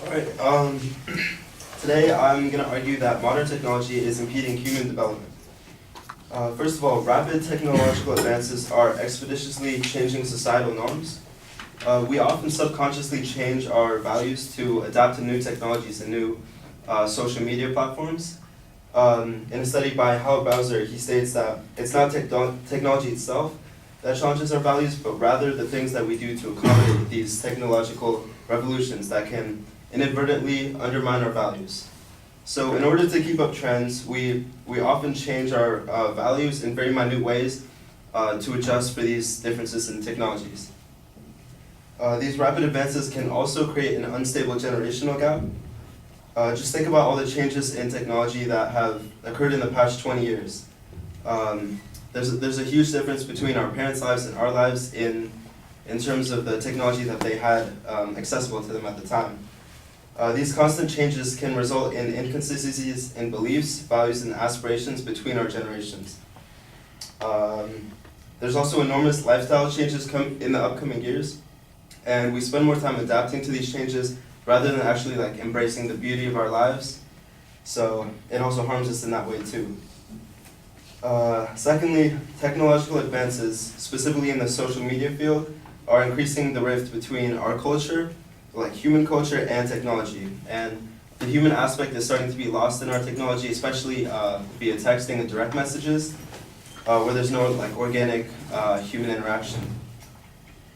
All right. Today I'm going to argue that modern technology is impeding human development. First of all, rapid technological advances are expeditiously changing societal norms. We often subconsciously change our values to adapt to new technologies and new social media platforms. In a study by Howard Bowser, he states that it's not technology itself that challenges our values, but rather the things that we do to accommodate these technological revolutions that can inadvertently undermine our values. So in order to keep up trends, we often change our values in very minute ways to adjust for these differences in technologies. These rapid advances can also create an unstable generational gap. Just think about all the changes in technology that have occurred in the past 20 years. There's a huge difference between our parents' lives and our lives in terms of the technology that they had accessible to them at the time. These constant changes can result in inconsistencies in beliefs, values, and aspirations between our generations. There's also enormous lifestyle changes in the upcoming years, and we spend more time adapting to these changes rather than actually embracing the beauty of our lives. So it also harms us in that way too. Secondly, technological advances, specifically in the social media field, are increasing the rift between our culture, like human culture, and technology. And the human aspect is starting to be lost in our technology, especially via texting and direct messages, where there's no organic human interaction.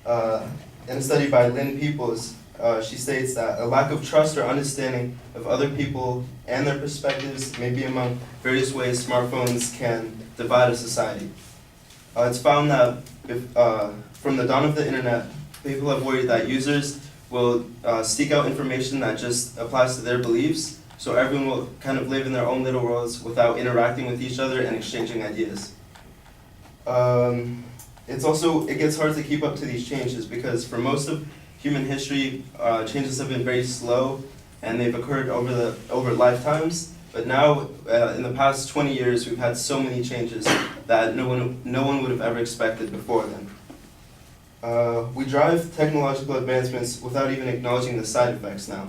In a study by Lynn Peoples, she states that a lack of trust or understanding of other people and their perspectives may be among various ways smartphones can divide a society. It's found that from the dawn of the internet, people have worried that users will seek out information that just applies to their beliefs, so everyone will kind of live in their own little worlds without interacting with each other and exchanging ideas. It gets hard to keep up to these changes because for most of human history, changes have been very slow and they've occurred over lifetimes. But now, in the past 20 years, we've had so many changes that no one would have ever expected before then. We drive technological advancements without even acknowledging the side effects now.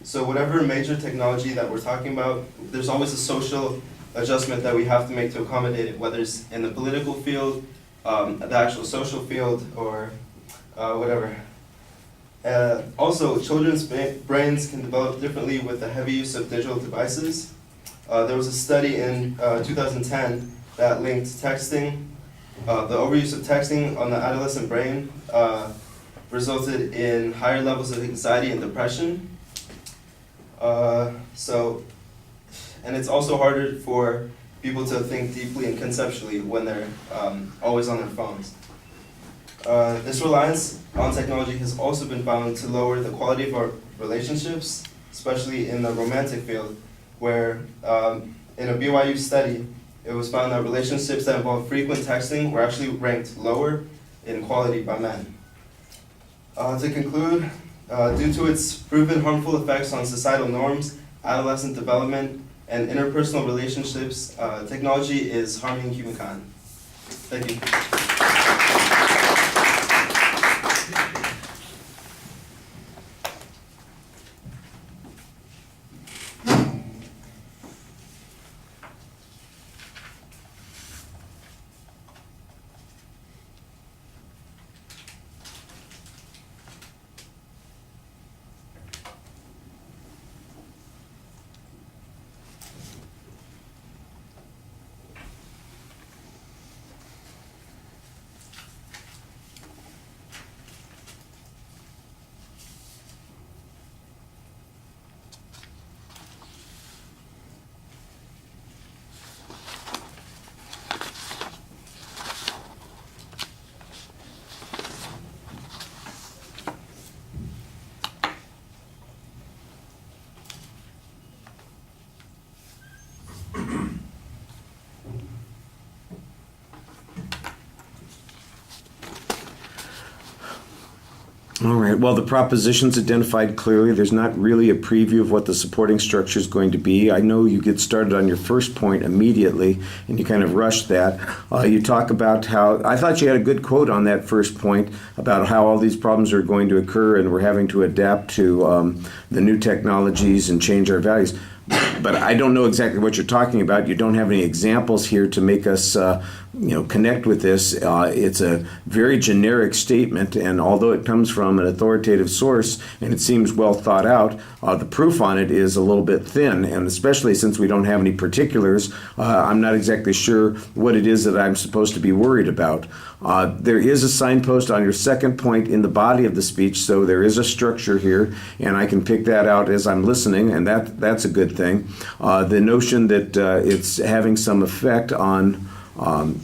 So whatever major technology that we're talking about, there's always a social adjustment that we have to make to accommodate it, whether it's in the political field, the actual social field, or whatever. Also, children's brains can develop differently with the heavy use of digital devices. There was a study in 2010 that linked texting, the overuse of texting on the adolescent brain resulted in higher levels of anxiety and depression. And it's also harder for people to think deeply and conceptually when they're always on their phones. This reliance on technology has also been found to lower the quality of our relationships, especially in the romantic field, where in a BYU study, it was found that relationships that involved frequent texting were actually ranked lower in quality by men. To conclude, due to its proven harmful effects on societal norms, adolescent development, and interpersonal relationships, technology is harming humankind. Thank you. All right. Well, the proposition's identified clearly. There's not really a preview of what the supporting structure is going to be. I know you get started on your first point immediately, and you kind of rushed that. You talk about how, I thought you had a good quote on that first point about how all these problems are going to occur and we're having to adapt to the new technologies and change our values. But I don't know exactly what you're talking about. You don't have any examples here to make us connect with this. It's a very generic statement, and although it comes from an authoritative source and it seems well thought out, the proof on it is a little bit thin, and especially since we don't have any particulars, I'm not exactly sure what it is that I'm supposed to be worried about. There is a signpost on your second point in the body of the speech, so there is a structure here, and I can pick that out as I'm listening, and that's a good thing. The notion that it's having some effect on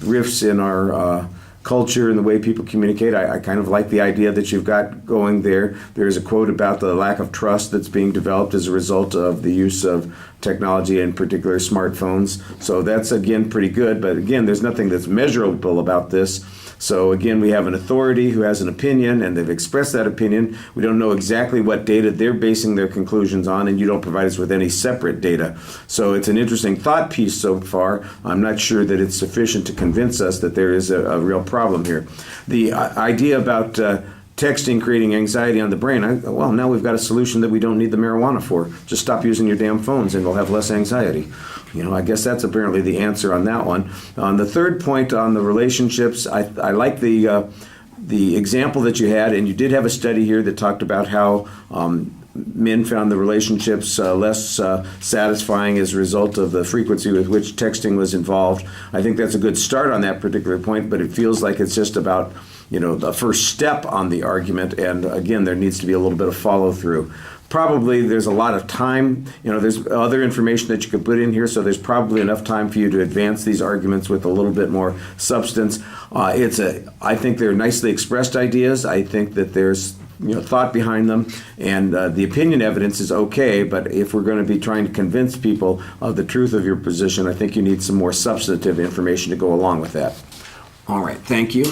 rifts in our culture and the way people communicate, I kind of like the idea that you've got going there. There's a quote about the lack of trust that's being developed as a result of the use of technology, in particular smartphones. So that's, again, pretty good. But again, there's nothing that's measurable about this. So again, we have an authority who has an opinion, and they've expressed that opinion. We don't know exactly what data they're basing their conclusions on, and you don't provide us with any separate data. So it's an interesting thought piece so far. I'm not sure that it's sufficient to convince us that there is a real problem here. The idea about texting creating anxiety on the brain, well, now we've got a solution that we don't need the marijuana for. Just stop using your damn phones and we'll have less anxiety. I guess that's apparently the answer on that one. On the third point on the relationships, I like the example that you had, and you did have a study here that talked about how men found the relationships less satisfying as a result of the frequency with which texting was involved. I think that's a good start on that particular point, but it feels like it's just about the first step on the argument, and again, there needs to be a little bit of follow-through. Probably there's a lot of time, there's other information that you could put in here, so there's probably enough time for you to advance these arguments with a little bit more substance. I think they're nicely expressed ideas. I think that there's thought behind them, and the opinion evidence is okay, but if we're going to be trying to convince people of the truth of your position, I think you need some more substantive information to go along with that. All right, thank you.